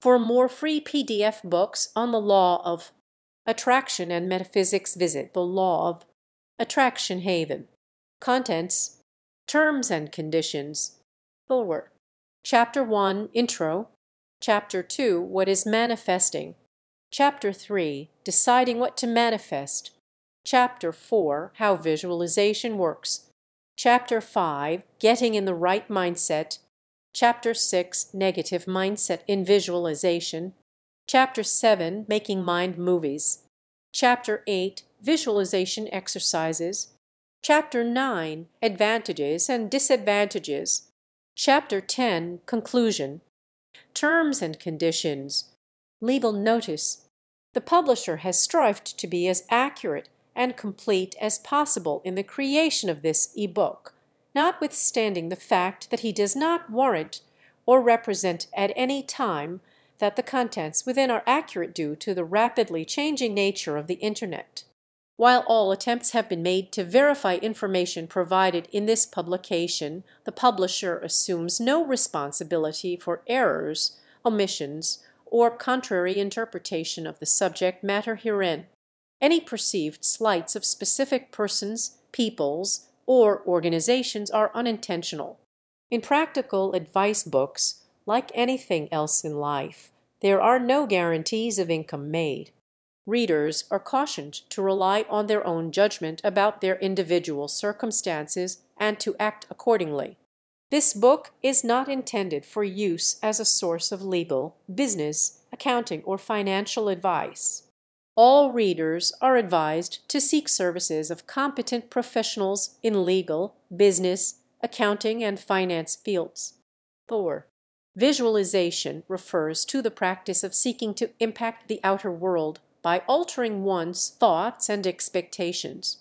For more free PDF books on the law of attraction and metaphysics, visit The Law of Attraction Haven. Contents: Terms and Conditions. Forward. Chapter 1 Intro. Chapter 2 What is Manifesting. Chapter 3 Deciding what to manifest. Chapter 4 How Visualization Works. Chapter 5 Getting in the Right Mindset. Chapter 6 Negative Mindset in Visualization. Chapter 7 Making Mind Movies. Chapter 8 Visualization Exercises. Chapter 9 Advantages and Disadvantages. Chapter 10 Conclusion. Terms and Conditions. Legal Notice. The publisher has strived to be as accurate and complete as possible in the creation of this e-book, notwithstanding the fact that he does not warrant or represent at any time that the contents within are accurate due to the rapidly changing nature of the Internet. While all attempts have been made to verify information provided in this publication, the publisher assumes no responsibility for errors, omissions, or contrary interpretation of the subject matter herein. Any perceived slights of specific persons, peoples, or organizations are unintentional. In practical advice books, like anything else in life, there are no guarantees of income made. Readers are cautioned to rely on their own judgment about their individual circumstances and to act accordingly. This book is not intended for use as a source of legal, business, accounting, or financial advice. All readers are advised to seek services of competent professionals in legal, business, accounting, and finance fields. 4. Visualization refers to the practice of seeking to impact the outer world by altering one's thoughts and expectations.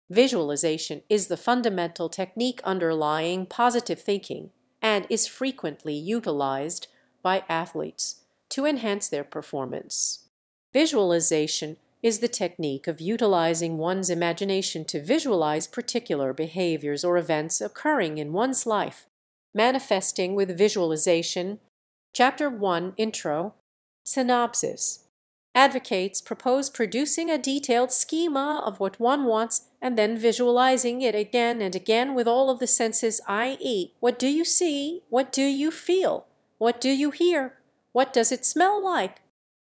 Visualization is the fundamental technique underlying positive thinking and is frequently utilized by athletes to enhance their performance. Visualization is the technique of utilizing one's imagination to visualize particular behaviors or events occurring in one's life. Manifesting with visualization. Chapter 1 Intro. Synopsis. Advocates propose producing a detailed schema of what one wants and then visualizing it again and again with all of the senses, i.e., what do you see? What do you feel? What do you hear? What does it smell like?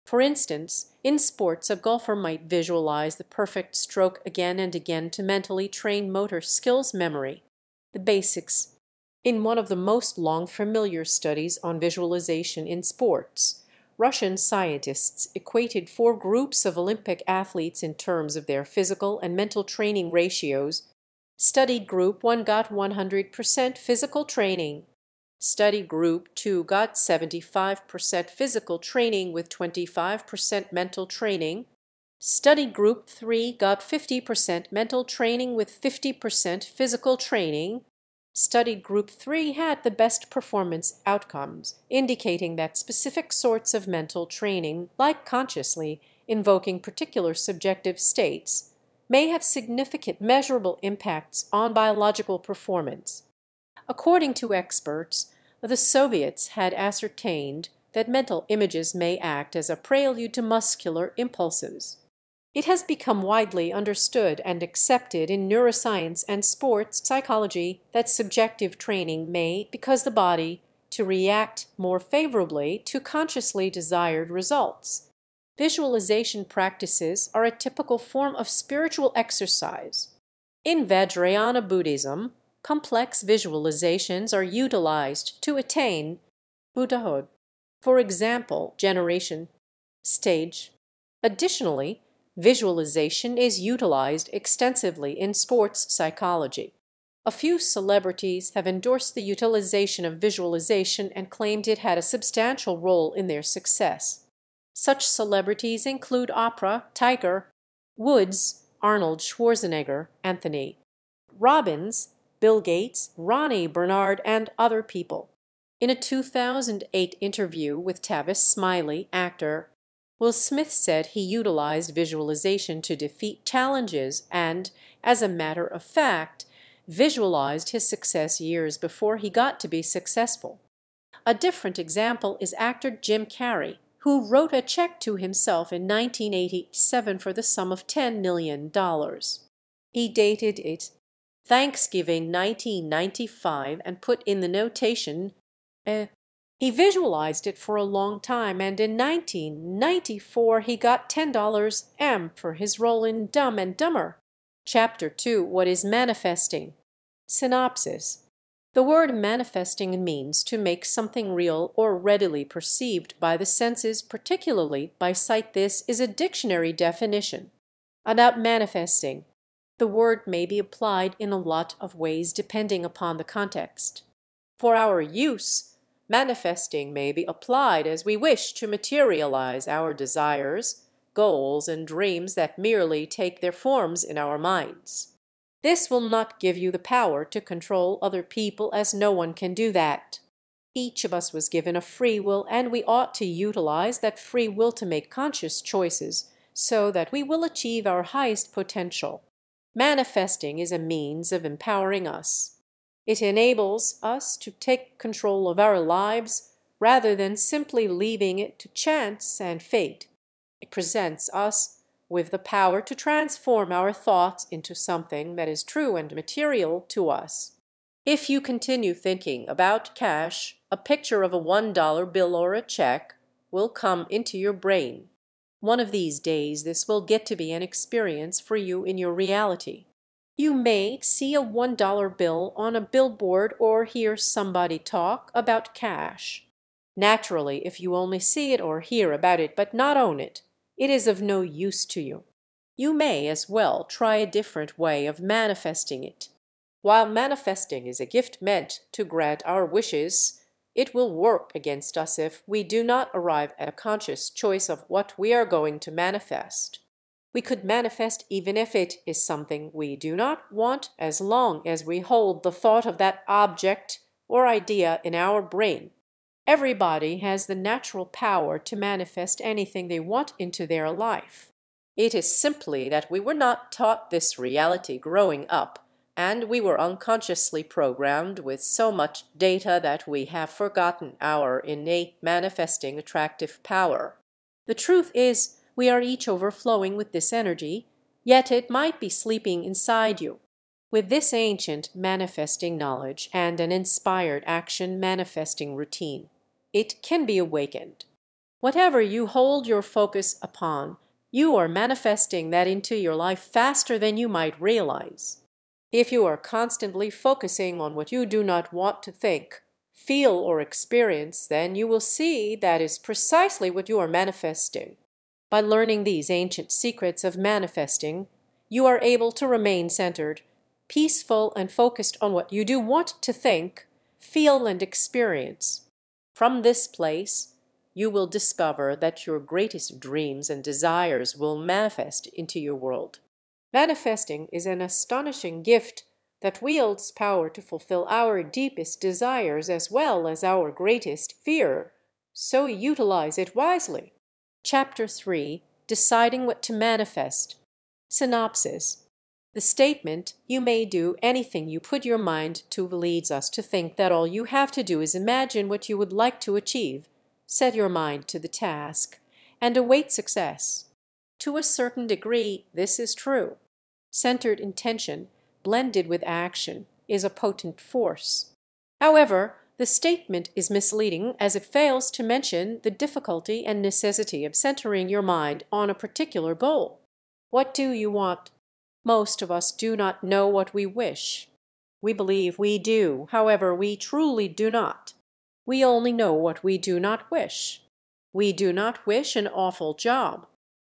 For instance, in sports, a golfer might visualize the perfect stroke again and again to mentally train motor skills memory. The basics. In one of the most long familiar studies on visualization in sports, Russian scientists equated 4 groups of Olympic athletes in terms of their physical and mental training ratios. Studied Group 1 got 100% physical training. Study Group 2 got 75% physical training with 25% mental training. Study Group 3 got 50% mental training with 50% physical training. Study Group 3 had the best performance outcomes, indicating that specific sorts of mental training, like consciously invoking particular subjective states, may have significant measurable impacts on biological performance. According to experts, the Soviets had ascertained that mental images may act as a prelude to muscular impulses. It has become widely understood and accepted in neuroscience and sports psychology that subjective training may cause the body to react more favorably to consciously desired results. Visualization practices are a typical form of spiritual exercise. In Vajrayana Buddhism, complex visualizations are utilized to attain Buddhahood. For example, generation stage. Additionally, visualization is utilized extensively in sports psychology. A few celebrities have endorsed the utilization of visualization and claimed it had a substantial role in their success. Such celebrities include Oprah, Tiger Woods, Arnold Schwarzenegger, Anthony Robbins, Bill Gates, Ronnie Bernard, and other people. In a 2008 interview with Tavis Smiley, actor, Will Smith said he utilized visualization to defeat challenges and, as a matter of fact, visualized his success years before he got to be successful. A different example is actor Jim Carrey, who wrote a check to himself in 1987 for the sum of $10 million. He dated it Thanksgiving 1995 and put in the notation, eh. He visualized it for a long time, and in 1994 he got $10 M for his role in Dumb and Dumber. Chapter 2: What is manifesting? Synopsis. The word manifesting means to make something real or readily perceived by the senses, particularly by sight. This is a dictionary definition. About manifesting. The word may be applied in a lot of ways depending upon the context. For our use, manifesting may be applied as we wish to materialize our desires, goals, and dreams that merely take their forms in our minds. This will not give you the power to control other people, as no one can do that. Each of us was given a free will, and we ought to utilize that free will to make conscious choices so that we will achieve our highest potential. Manifesting is a means of empowering us. It enables us to take control of our lives rather than simply leaving it to chance and fate. It presents us with the power to transform our thoughts into something that is true and material to us. If you continue thinking about cash, a picture of a $1 bill or a check will come into your brain. One of these days this will get to be an experience for you in your reality. You may see a $1 bill on a billboard or hear somebody talk about cash. Naturally, if you only see it or hear about it but not own it, it is of no use to you. You may as well try a different way of manifesting it. While manifesting is a gift meant to grant our wishes, it will work against us if we do not arrive at a conscious choice of what we are going to manifest. We could manifest even if it is something we do not want, as long as we hold the thought of that object or idea in our brain. Everybody has the natural power to manifest anything they want into their life. It is simply that we were not taught this reality growing up, and we were unconsciously programmed with so much data that we have forgotten our innate manifesting attractive power. The truth is, we are each overflowing with this energy, yet it might be sleeping inside you. With this ancient manifesting knowledge and an inspired action manifesting routine, it can be awakened. Whatever you hold your focus upon, you are manifesting that into your life faster than you might realize. If you are constantly focusing on what you do not want to think, feel, or experience, then you will see that is precisely what you are manifesting. By learning these ancient secrets of manifesting, you are able to remain centered, peaceful, and focused on what you do want to think, feel, and experience. From this place, you will discover that your greatest dreams and desires will manifest into your world. Manifesting is an astonishing gift that wields power to fulfill our deepest desires as well as our greatest fear. So utilize it wisely. Chapter 3: Deciding what to manifest. Synopsis. The statement, "You may do anything you put your mind to," leads us to think that all you have to do is imagine what you would like to achieve, set your mind to the task, and await success. To a certain degree, this is true. Centered intention, blended with action, is a potent force. However, the statement is misleading as it fails to mention the difficulty and necessity of centering your mind on a particular goal. What do you want? Most of us do not know what we wish. We believe we do, however, we truly do not. We only know what we do not wish. We do not wish an awful job.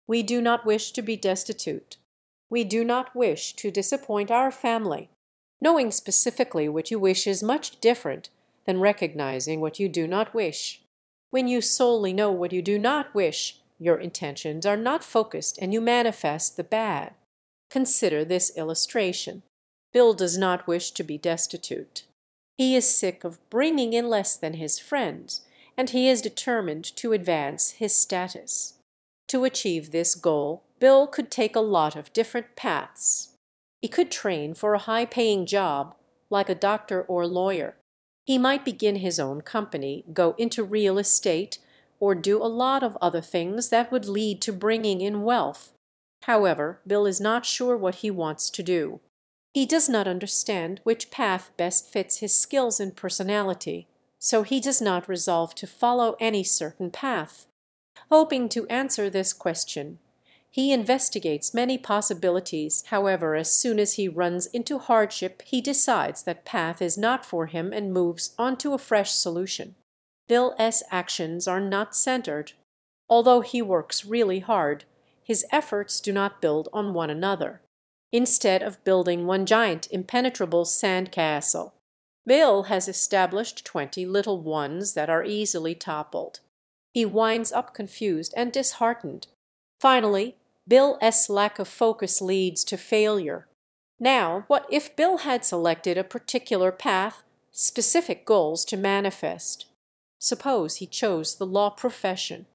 We do not wish to be destitute. We do not wish to disappoint our family. Knowing specifically what you wish is much different than recognizing what you do not wish. When you solely know what you do not wish, your intentions are not focused and you manifest the bad. Consider this illustration. Bill does not wish to be destitute. He is sick of bringing in less than his friends, and he is determined to advance his status. To achieve this goal, Bill could take a lot of different paths. He could train for a high-paying job, like a doctor or lawyer. He might begin his own company, go into real estate, or do a lot of other things that would lead to bringing in wealth. However, Bill is not sure what he wants to do. He does not understand which path best fits his skills and personality, so he does not resolve to follow any certain path. Hoping to answer this question, he investigates many possibilities. However, as soon as he runs into hardship, he decides that path is not for him and moves on to a fresh solution. Bill S. actions are not centered. Although he works really hard, his efforts do not build on one another. Instead of building one giant impenetrable sand castle, Bill has established 20 little ones that are easily toppled. He winds up confused and disheartened. Finally, Bill's lack of focus leads to failure. Now, what if Bill had selected a particular path, specific goals to manifest? Suppose he chose the law profession.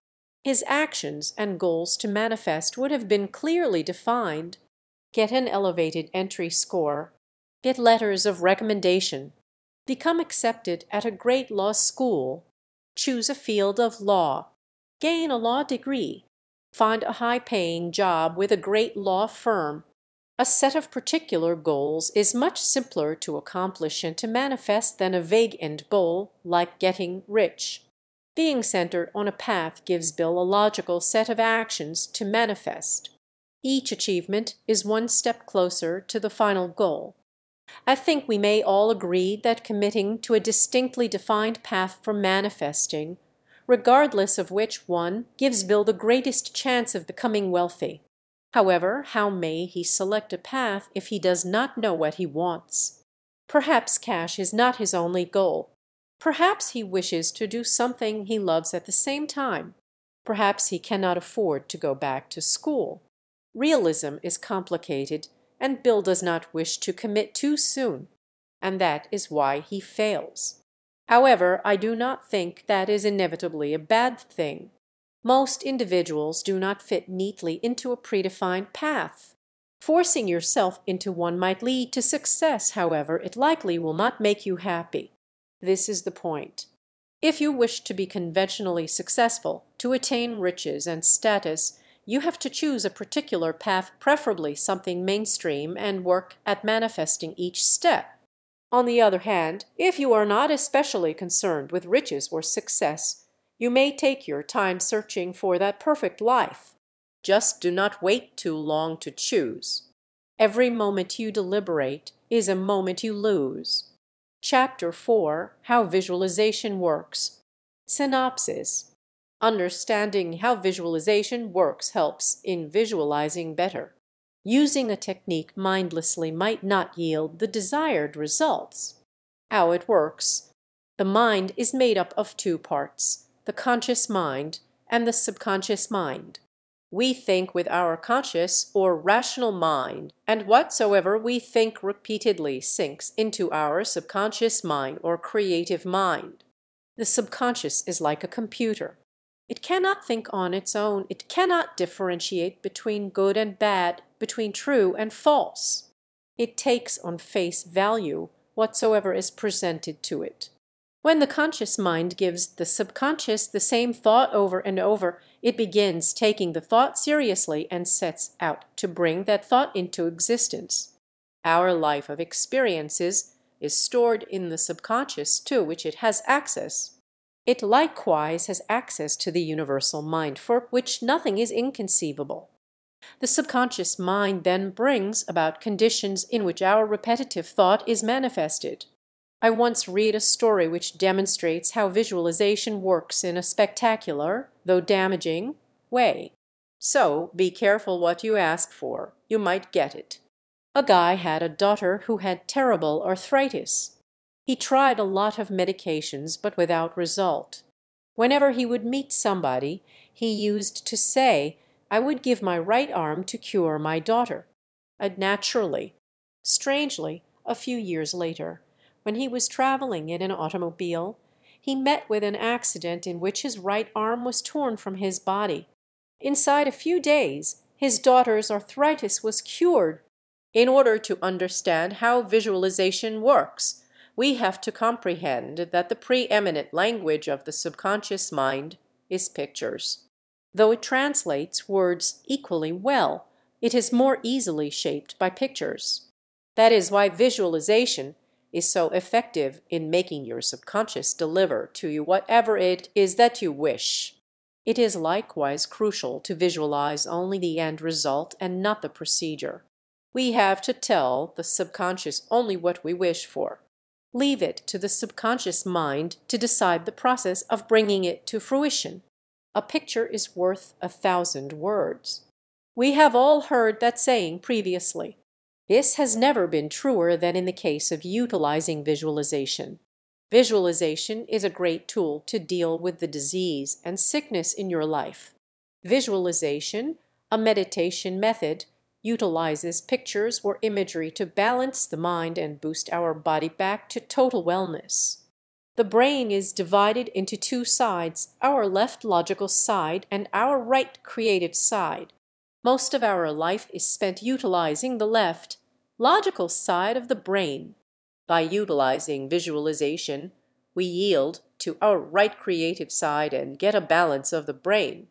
His actions and goals to manifest would have been clearly defined. Get an elevated entry score. Get letters of recommendation. Become accepted at a great law school. Choose a field of law. Gain a law degree. Find a high-paying job with a great law firm. A set of particular goals is much simpler to accomplish and to manifest than a vague end goal like getting rich. Being centered on a path gives Bill a logical set of actions to manifest. Each achievement is one step closer to the final goal. I think we may all agree that committing to a distinctly defined path for manifesting, regardless of which one, gives Bill the greatest chance of becoming wealthy. However, how may he select a path if he does not know what he wants? Perhaps cash is not his only goal. Perhaps he wishes to do something he loves at the same time. Perhaps he cannot afford to go back to school. Realism is complicated, and Bill does not wish to commit too soon, and that is why he fails. However, I do not think that is inevitably a bad thing. Most individuals do not fit neatly into a predefined path. Forcing yourself into one might lead to success, however, it likely will not make you happy. This is the point. If you wish to be conventionally successful, to attain riches and status, you have to choose a particular path, preferably something mainstream, and work at manifesting each step. On the other hand, if you are not especially concerned with riches or success, you may take your time searching for that perfect life. Just do not wait too long to choose. Every moment you deliberate is a moment you lose. Chapter 4: How Visualization Works. Synopsis. Understanding how visualization works helps in visualizing better. Using a technique mindlessly might not yield the desired results. How it works. The mind is made up of two parts, the conscious mind and the subconscious mind. We think with our conscious or rational mind, and whatsoever we think repeatedly sinks into our subconscious mind or creative mind. The subconscious is like a computer. It cannot think on its own. It cannot differentiate between good and bad, between true and false. It takes on face value whatsoever is presented to it. When the conscious mind gives the subconscious the same thought over and over, it begins taking the thought seriously and sets out to bring that thought into existence. Our life of experiences is stored in the subconscious to which it has access. It likewise has access to the universal mind, for which nothing is inconceivable. The subconscious mind then brings about conditions in which our repetitive thought is manifested. I once read a story which demonstrates how visualization works in a spectacular, though damaging, way. So be careful what you ask for. You might get it. A guy had a daughter who had terrible arthritis. He tried a lot of medications, but without result. Whenever he would meet somebody, he used to say, "I would give my right arm to cure my daughter." Naturally. Strangely, a few years later, when he was traveling in an automobile, he met with an accident in which his right arm was torn from his body. Inside a few days, his daughter's arthritis was cured. In order to understand how visualization works, we have to comprehend that the preeminent language of the subconscious mind is pictures. Though it translates words equally well, it is more easily shaped by pictures. That is why visualization is so effective in making your subconscious deliver to you whatever it is that you wish. It is likewise crucial to visualize only the end result and not the procedure. We have to tell the subconscious only what we wish for. Leave it to the subconscious mind to decide the process of bringing it to fruition. A picture is worth 1,000 words. We have all heard that saying previously. This has never been truer than in the case of utilizing visualization. Visualization is a great tool to deal with the disease and sickness in your life. Visualization, a meditation method, utilizes pictures or imagery to balance the mind and boost our body back to total wellness. The brain is divided into two sides, our left logical side and our right creative side. Most of our life is spent utilizing the left, logical side of the brain. By utilizing visualization, we yield to our right creative side and get a balance of the brain.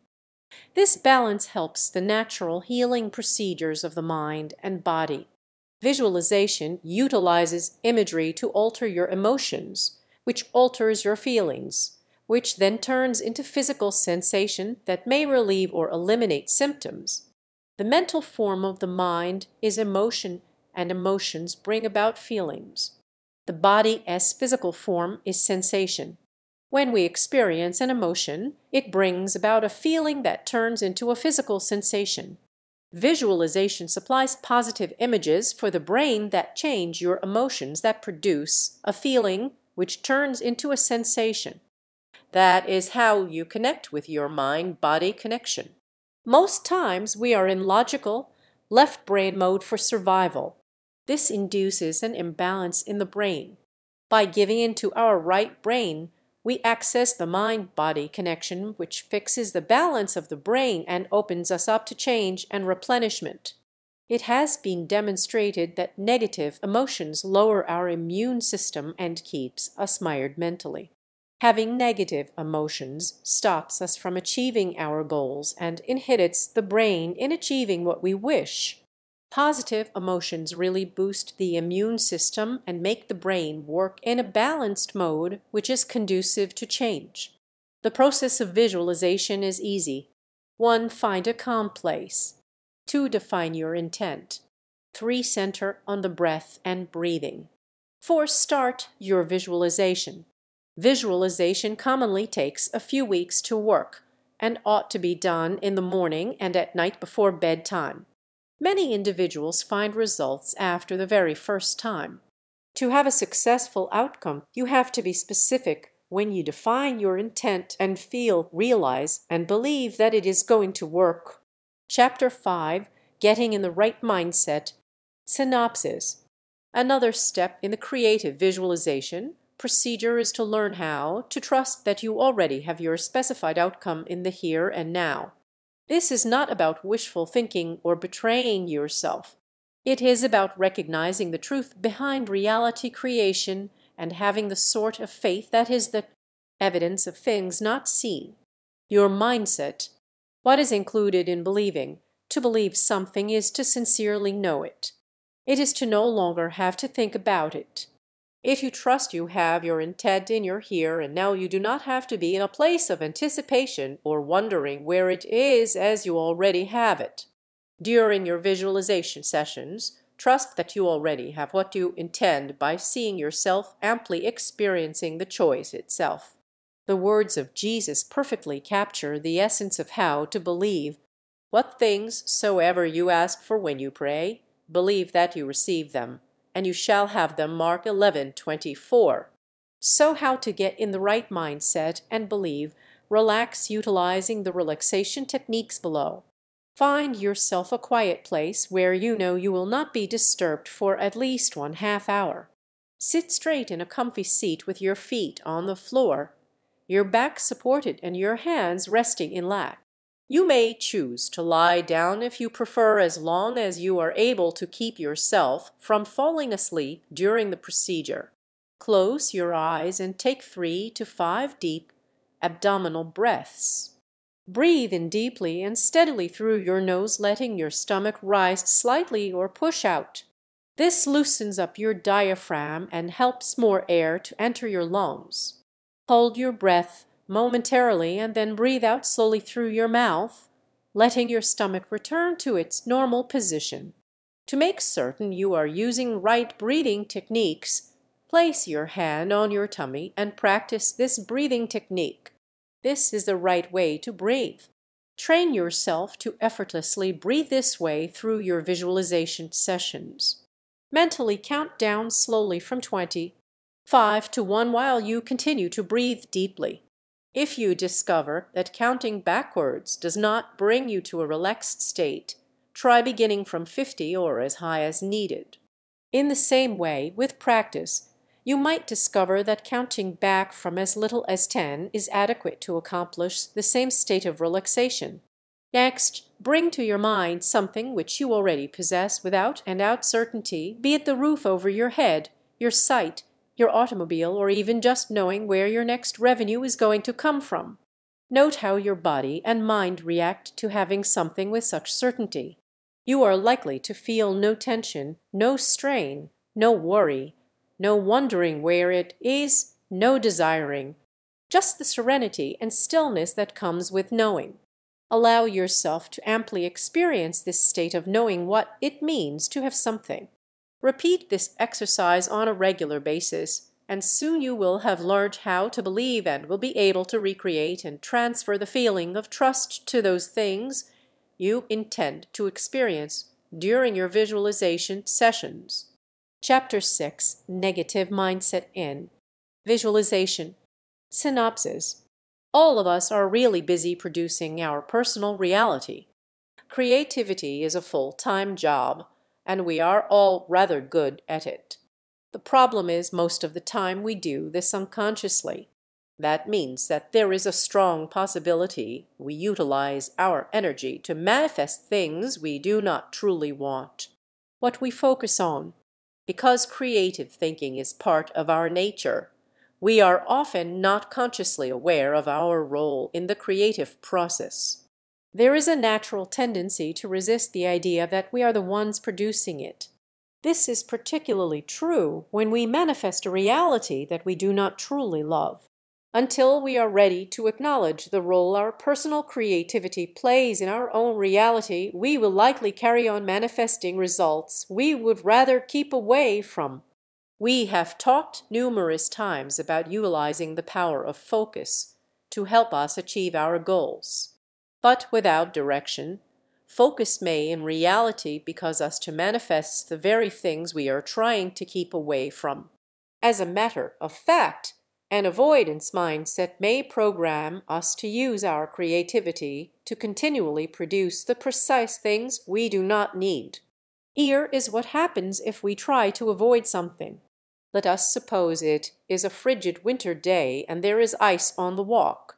This balance helps the natural healing procedures of the mind and body. Visualization utilizes imagery to alter your emotions, which alters your feelings, which then turns into physical sensation that may relieve or eliminate symptoms. The mental form of the mind is emotion, and emotions bring about feelings. The body as physical form is sensation. When we experience an emotion, it brings about a feeling that turns into a physical sensation. Visualization supplies positive images for the brain that change your emotions that produce a feeling which turns into a sensation. That is how you connect with your mind-body connection. Most times we are in logical, left brain mode for survival. This induces an imbalance in the brain. By giving into our right brain, we access the mind-body connection, which fixes the balance of the brain and opens us up to change and replenishment. It has been demonstrated that negative emotions lower our immune system and keeps us mired mentally. Having negative emotions stops us from achieving our goals and inhibits the brain in achieving what we wish. Positive emotions really boost the immune system and make the brain work in a balanced mode, which is conducive to change. The process of visualization is easy. 1. Find a calm place. 2. Define your intent. 3. Center on the breath and breathing. 4. Start your visualization. Visualization commonly takes a few weeks to work and ought to be done in the morning and at night before bedtime. Many individuals find results after the very first time. To have a successful outcome, you have to be specific when you define your intent and feel, realize, and believe that it is going to work. Chapter 5, Getting in the Right Mindset. Synopsis. Another step in the creative visualization procedure is to learn how to trust that you already have your specified outcome in the here and now. This is not about wishful thinking or betraying yourself. It is about recognizing the truth behind reality creation and having the sort of faith that is the evidence of things not seen. Your mindset. What is included in believing? To believe something is to sincerely know it. It is to no longer have to think about it. If you trust you have your intent in your here and now, you do not have to be in a place of anticipation or wondering where it is, as you already have it. During your visualization sessions, trust that you already have what you intend by seeing yourself amply experiencing the choice itself. The words of Jesus perfectly capture the essence of how to believe. What things soever you ask for when you pray, believe that you receive them, and you shall have them. Mark 11:24. So how to get in the right mindset and believe. Relax utilizing the relaxation techniques below. Find yourself a quiet place where you know you will not be disturbed for at least 1/2 hour. Sit straight in a comfy seat with your feet on the floor, your back supported and your hands resting in lap. You may choose to lie down if you prefer, as long as you are able to keep yourself from falling asleep during the procedure. Close your eyes and take 3 to 5 deep abdominal breaths. Breathe in deeply and steadily through your nose, letting your stomach rise slightly or push out. This loosens up your diaphragm and helps more air to enter your lungs. Hold your breath momentarily and then breathe out slowly through your mouth, letting your stomach return to its normal position. To make certain you are using right breathing techniques, place your hand on your tummy and practice this breathing technique. This is the right way to breathe. Train yourself to effortlessly breathe this way through your visualization sessions. Mentally count down slowly from 20, 5 to 1 while you continue to breathe deeply. If you discover that counting backwards does not bring you to a relaxed state, try beginning from 50 or as high as needed. In the same way, with practice, you might discover that counting back from as little as 10 is adequate to accomplish the same state of relaxation. Next, bring to your mind something which you already possess without and out certainty, be it the roof over your head, your sight, your automobile, or even just knowing where your next revenue is going to come from. Note how your body and mind react to having something with such certainty. You are likely to feel no tension, no strain, no worry, no wondering where it is, no desiring, just the serenity and stillness that comes with knowing. Allow yourself to amply experience this state of knowing what it means to have something. Repeat this exercise on a regular basis, and soon you will have learned how to believe and will be able to recreate and transfer the feeling of trust to those things you intend to experience during your visualization sessions. Chapter 6: Negative Mindset in Visualization. Synopsis. All of us are really busy producing our personal reality. Creativity is a full-time job, and we are all rather good at it. The problem is most of the time we do this unconsciously. That means that there is a strong possibility we utilize our energy to manifest things we do not truly want. What we focus on. Because creative thinking is part of our nature, we are often not consciously aware of our role in the creative process. There is a natural tendency to resist the idea that we are the ones producing it. This is particularly true when we manifest a reality that we do not truly love. Until we are ready to acknowledge the role our personal creativity plays in our own reality, we will likely carry on manifesting results we would rather keep away from. We have talked numerous times about utilizing the power of focus to help us achieve our goals. But without direction, focus may in reality cause us to manifest the very things we are trying to keep away from. As a matter of fact, an avoidance mindset may program us to use our creativity to continually produce the precise things we do not need. Here is what happens if we try to avoid something. Let us suppose it is a frigid winter day and there is ice on the walk.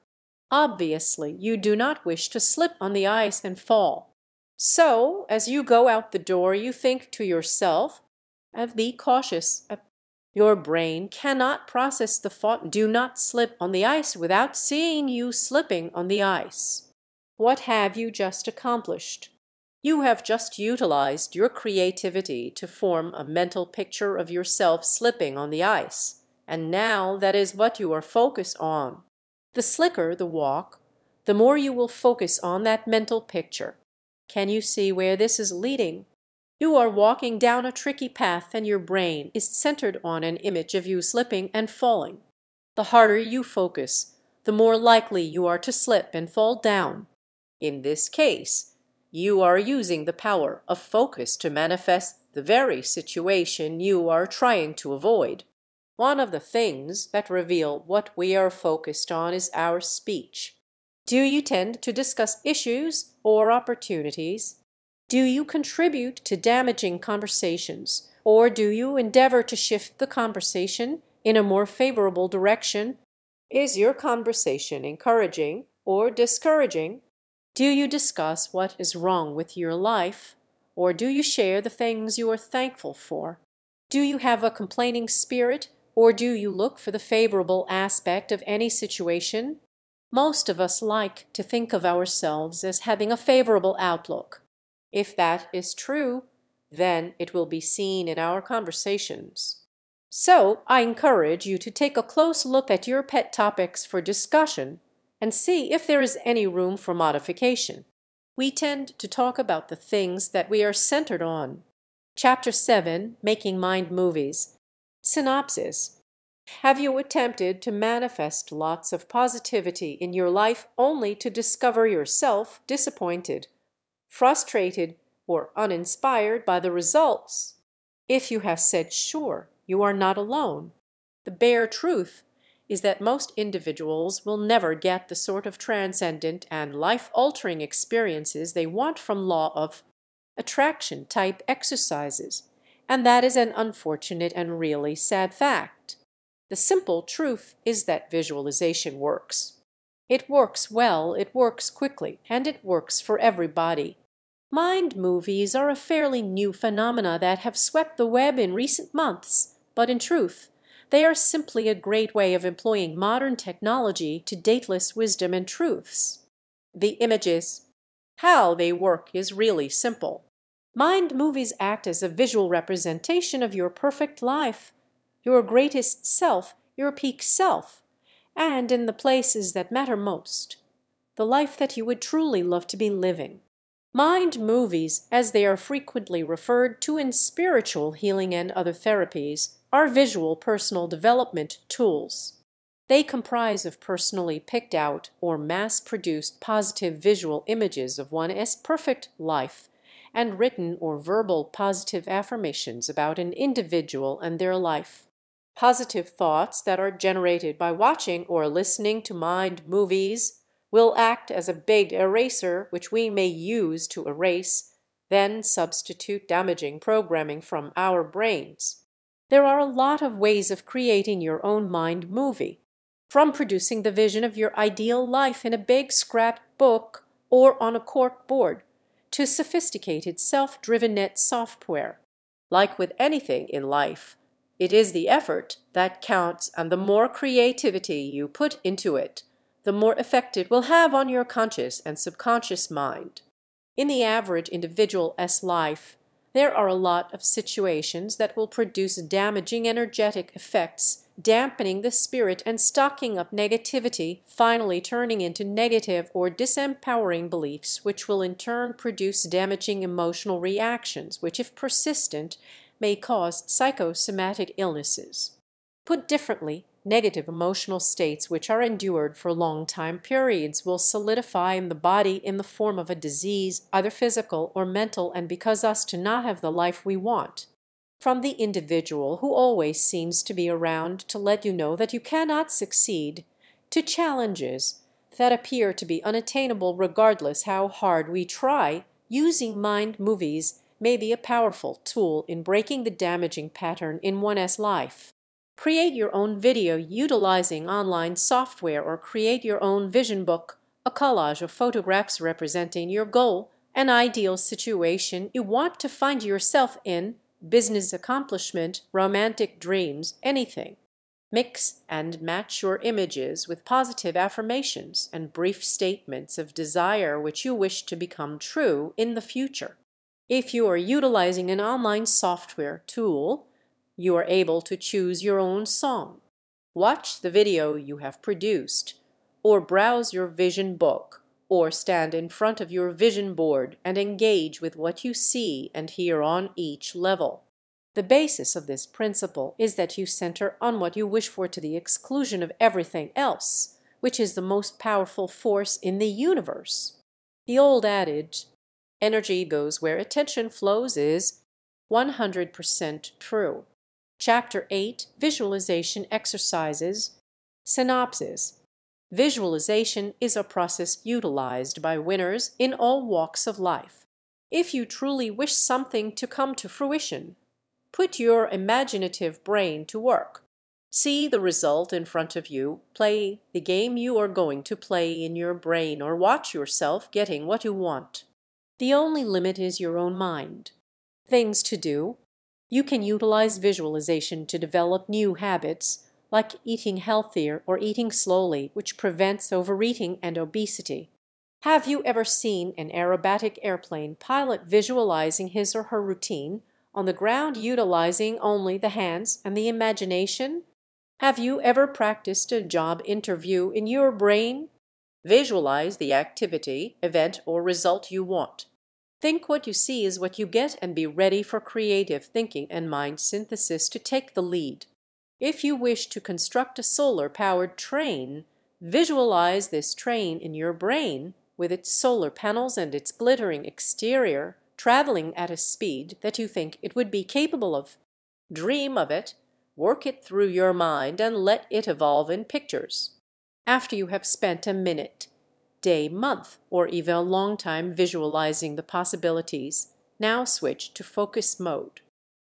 Obviously, you do not wish to slip on the ice and fall. So, as you go out the door, you think to yourself, be cautious. Your brain cannot process the thought, do not slip on the ice, without seeing you slipping on the ice. What have you just accomplished? You have just utilized your creativity to form a mental picture of yourself slipping on the ice, and now that is what you are focused on. The slicker the walk, the more you will focus on that mental picture. Can you see where this is leading? You are walking down a tricky path and your brain is centered on an image of you slipping and falling. The harder you focus, the more likely you are to slip and fall down. In this case, you are using the power of focus to manifest the very situation you are trying to avoid. One of the things that reveal what we are focused on is our speech. Do you tend to discuss issues or opportunities? Do you contribute to damaging conversations, or do you endeavor to shift the conversation in a more favorable direction? Is your conversation encouraging or discouraging? Do you discuss what is wrong with your life, or do you share the things you are thankful for? Do you have a complaining spirit, Or do you look for the favorable aspect of any situation? Most of us like to think of ourselves as having a favorable outlook. If that is true, then it will be seen in our conversations. So I encourage you to take a close look at your pet topics for discussion and see if there is any room for modification. We tend to talk about the things that we are centered on. Chapter 7, Making Mind Movies. Synopsis. Have you attempted to manifest lots of positivity in your life only to discover yourself disappointed, frustrated, or uninspired by the results? If you have said sure, you are not alone. The bare truth is that most individuals will never get the sort of transcendent and life-altering experiences they want from law of attraction type exercises, and that is an unfortunate and really sad fact. The simple truth is that visualization works. It works well, it works quickly, and it works for everybody. Mind movies are a fairly new phenomena that have swept the web in recent months, but in truth, they are simply a great way of employing modern technology to dateless wisdom and truths. The images. How they work is really simple. Mind movies act as a visual representation of your perfect life, your greatest self, your peak self, and in the places that matter most, the life that you would truly love to be living. Mind movies, as they are frequently referred to in spiritual healing and other therapies, are visual personal development tools. They comprise of personally picked out or mass-produced positive visual images of one's perfect life and written or verbal positive affirmations about an individual and their life. Positive thoughts that are generated by watching or listening to mind movies will act as a big eraser which we may use to erase, then substitute damaging programming from our brains. There are a lot of ways of creating your own mind movie, from producing the vision of your ideal life in a big scrap book or on a cork board, to sophisticated self-driven net software. Like with anything in life, it is the effort that counts, and the more creativity you put into it, the more effect it will have on your conscious and subconscious mind. In the average individual's life, there are a lot of situations that will produce damaging energetic effects, dampening the spirit and stocking up negativity, finally turning into negative or disempowering beliefs, which will in turn produce damaging emotional reactions, which, if persistent, may cause psychosomatic illnesses. Put differently, negative emotional states which are endured for long time periods will solidify in the body in the form of a disease, either physical or mental, and because us to not have the life we want. From the individual who always seems to be around to let you know that you cannot succeed, to challenges that appear to be unattainable regardless how hard we try, using mind movies may be a powerful tool in breaking the damaging pattern in one's life. Create your own video utilizing online software, or create your own vision book, a collage of photographs representing your goal, an ideal situation you want to find yourself in, business accomplishment, romantic dreams, anything. Mix and match your images with positive affirmations and brief statements of desire which you wish to become true in the future. If you are utilizing an online software tool, you are able to choose your own song, watch the video you have produced, or browse your vision book, or stand in front of your vision board and engage with what you see and hear on each level. The basis of this principle is that you center on what you wish for to the exclusion of everything else, which is the most powerful force in the universe. The old adage, "Energy goes where attention flows," is 100% true. Chapter 8, Visualization Exercises. Synopsis. Visualization is a process utilized by winners in all walks of life. If you truly wish something to come to fruition, put your imaginative brain to work. See the result in front of you, play the game you are going to play in your brain, or watch yourself getting what you want. The only limit is your own mind. Things to do: You can utilize visualization to develop new habits, like eating healthier or eating slowly, which prevents overeating and obesity. Have you ever seen an aerobatic airplane pilot visualizing his or her routine on the ground utilizing only the hands and the imagination? Have you ever practiced a job interview in your brain? Visualize the activity, event, or result you want. Think what you see is what you get and be ready for creative thinking and mind synthesis to take the lead. If you wish to construct a solar-powered train, visualize this train in your brain with its solar panels and its glittering exterior traveling at a speed that you think it would be capable of. Dream of it, work it through your mind, and let it evolve in pictures. After you have spent a minute, day, month, or even a long time visualizing the possibilities, now switch to focus mode.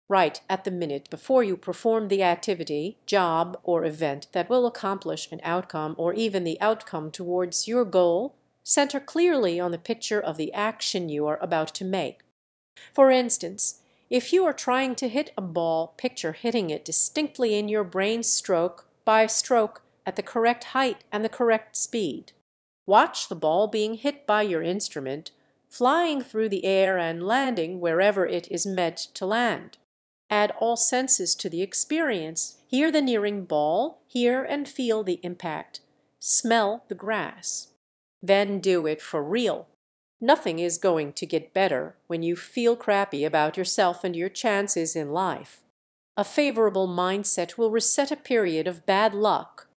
Right at the minute before you perform the activity, job, or event that will accomplish an outcome or even the outcome towards your goal, center clearly on the picture of the action you are about to make. For instance, if you are trying to hit a ball, picture hitting it distinctly in your brain stroke by stroke at the correct height and the correct speed. Watch the ball being hit by your instrument, flying through the air and landing wherever it is meant to land. Add all senses to the experience. Hear the nearing ball, hear and feel the impact. Smell the grass. Then do it for real. Nothing is going to get better when you feel crappy about yourself and your chances in life. A favorable mindset will reset a period of bad luck.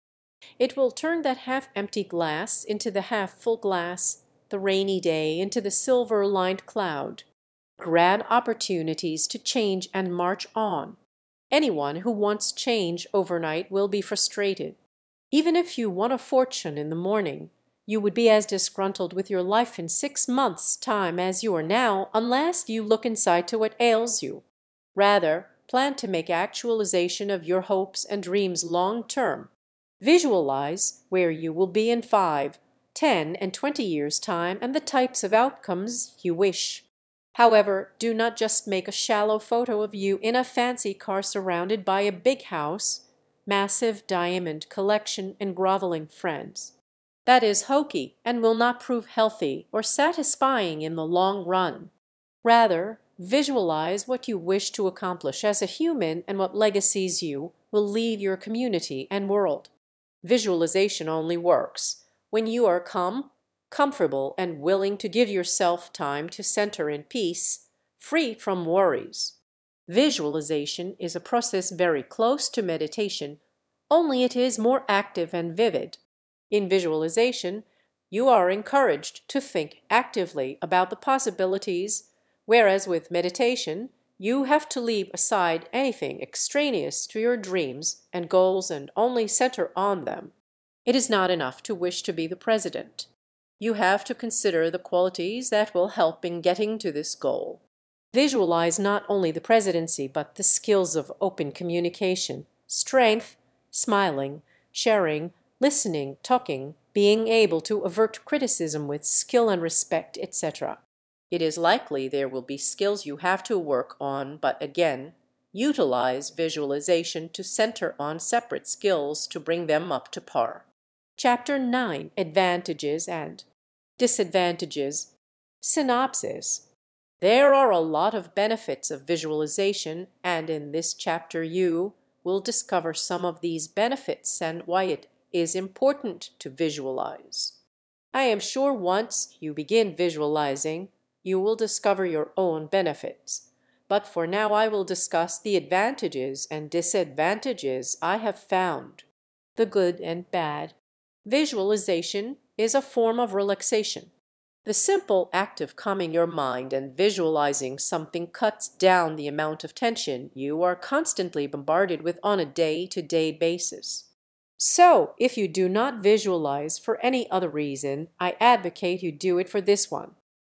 It will turn that half-empty glass into the half-full glass, the rainy day into the silver-lined cloud. Grab opportunities to change and march on. Anyone who wants change overnight will be frustrated. Even if you won a fortune in the morning, you would be as disgruntled with your life in 6 months' time as you are now, unless you look inside to what ails you. Rather, plan to make actualization of your hopes and dreams long-term. Visualize where you will be in 5, 10, and 20 years' time and the types of outcomes you wish. However, do not just make a shallow photo of you in a fancy car surrounded by a big house, massive diamond collection, and groveling friends. That is hokey and will not prove healthy or satisfying in the long run. Rather, visualize what you wish to accomplish as a human and what legacies you will leave your community and world. Visualization only works when you are calm, comfortable, and willing to give yourself time to center in peace, free from worries. Visualization is a process very close to meditation, only it is more active and vivid. In visualization, you are encouraged to think actively about the possibilities, whereas with meditation, you have to leave aside anything extraneous to your dreams and goals and only center on them. It is not enough to wish to be the president. You have to consider the qualities that will help in getting to this goal. Visualize not only the presidency, but the skills of open communication, strength, smiling, sharing, listening, talking, being able to avert criticism with skill and respect, etc. It is likely there will be skills you have to work on, but again, utilize visualization to center on separate skills to bring them up to par. Chapter 9: Advantages and Disadvantages. Synopsis. There are a lot of benefits of visualization, and in this chapter you will discover some of these benefits and why it is important to visualize. I am sure once you begin visualizing, you will discover your own benefits. But for now I will discuss the advantages and disadvantages I have found, the good and bad. Visualization is a form of relaxation. The simple act of calming your mind and visualizing something cuts down the amount of tension you are constantly bombarded with on a day-to-day basis. So, if you do not visualize for any other reason, I advocate you do it for this one.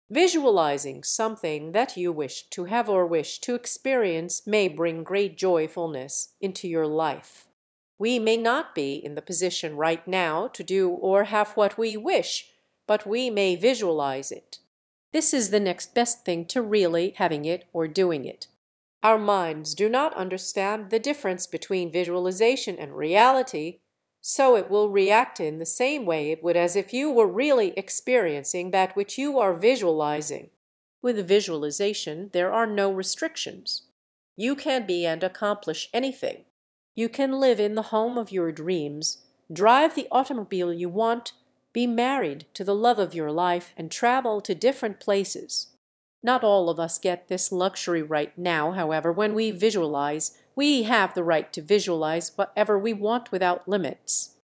Visualizing something that you wish to have or wish to experience may bring great joyfulness into your life. We may not be in the position right now to do or have what we wish, but we may visualize it. This is the next best thing to really having it or doing it. Our minds do not understand the difference between visualization and reality, so it will react in the same way it would as if you were really experiencing that which you are visualizing. With visualization, there are no restrictions. You can be and accomplish anything. You can live in the home of your dreams, drive the automobile you want, be married to the love of your life, and travel to different places. Not all of us get this luxury right now, however. When we visualize, we have the right to visualize whatever we want without limits.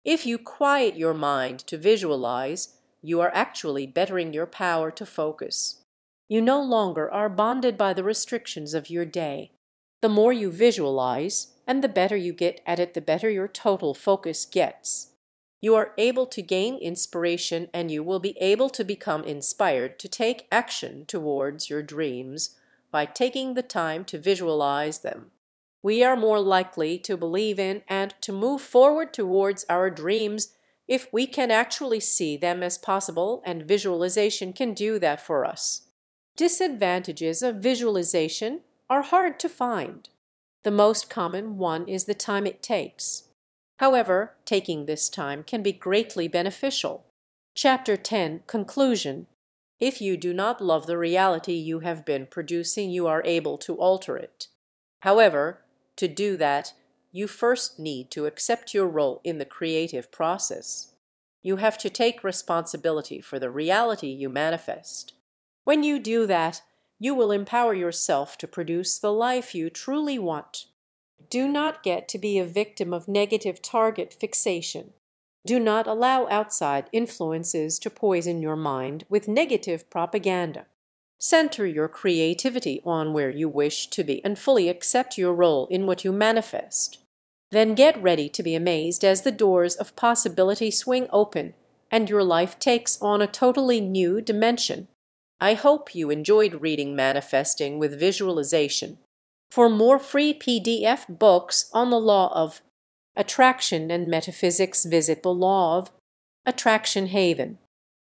If you quiet your mind to visualize, you are actually bettering your power to focus. You no longer are bonded by the restrictions of your day. The more you visualize, and the better you get at it, the better your total focus gets. You are able to gain inspiration, and you will be able to become inspired to take action towards your dreams by taking the time to visualize them. We are more likely to believe in and to move forward towards our dreams if we can actually see them as possible, and visualization can do that for us. Disadvantages of visualization are hard to find. The most common one is the time it takes. However, taking this time can be greatly beneficial. Chapter 10, Conclusion. If you do not love the reality you have been producing, you are able to alter it. However, to do that, you first need to accept your role in the creative process. You have to take responsibility for the reality you manifest. When you do that, you will empower yourself to produce the life you truly want. Do not get to be a victim of negative target fixation. Do not allow outside influences to poison your mind with negative propaganda. Center your creativity on where you wish to be and fully accept your role in what you manifest. Then get ready to be amazed as the doors of possibility swing open and your life takes on a totally new dimension. I hope you enjoyed reading Manifesting with Visualization. For more free PDF books on the law of attraction and metaphysics, visit the Law of Attraction Haven.